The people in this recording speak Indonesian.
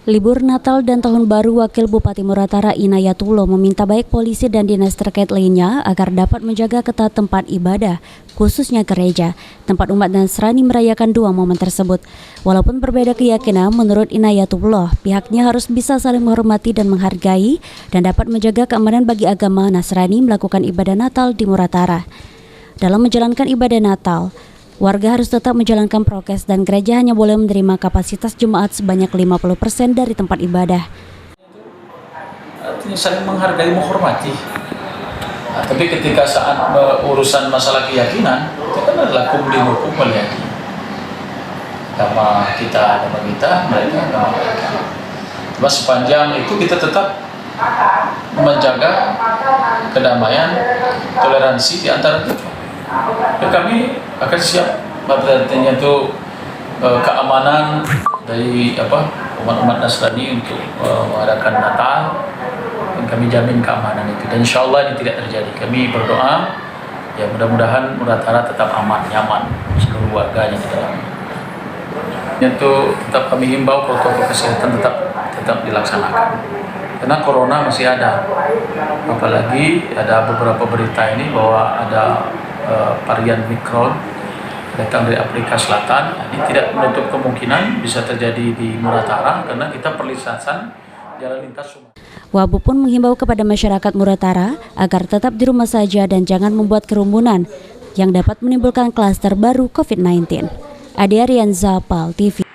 Libur Natal dan Tahun Baru, Wakil Bupati Muratara Inayatullah meminta baik polisi dan dinas terkait lainnya agar dapat menjaga ketat tempat ibadah, khususnya gereja, tempat umat Nasrani merayakan dua momen tersebut. Walaupun berbeda keyakinan, menurut Inayatullah, pihaknya harus bisa saling menghormati dan menghargai dan dapat menjaga keamanan bagi agama Nasrani melakukan ibadah Natal di Muratara. Dalam menjalankan ibadah Natal, warga harus tetap menjalankan prokes dan gereja hanya boleh menerima kapasitas jemaat sebanyak 50% dari tempat ibadah. Artinya saling menghargai, menghormati. Nah, tapi ketika saat urusan masalah keyakinan, itu kan adalah kumul ya. Agama kita, mereka agama mereka. Cuma sepanjang itu kita tetap menjaga kedamaian, toleransi di antara kita. Dan kami akan siap, artinya itu keamanan dari umat Nasrani untuk mengadakan Natal, dan kami jamin keamanan itu. Dan insya Allah ini tidak terjadi. Kami berdoa ya mudah-mudahan Muratara tetap aman, nyaman seluruh warganya di dalamnya. Itu tetap kami himbau protokol kesehatan tetap dilaksanakan. Karena corona masih ada, apalagi ada beberapa berita ini bahwa ada varian Omicron datang dari Afrika Selatan. Ini tidak menutup kemungkinan bisa terjadi di Muratara karena kita perlintasan jalan lintas Sumatera. Wabu pun menghimbau kepada masyarakat Muratara agar tetap di rumah saja dan jangan membuat kerumunan yang dapat menimbulkan klaster baru COVID-19. Ade Arianza, PAL TV.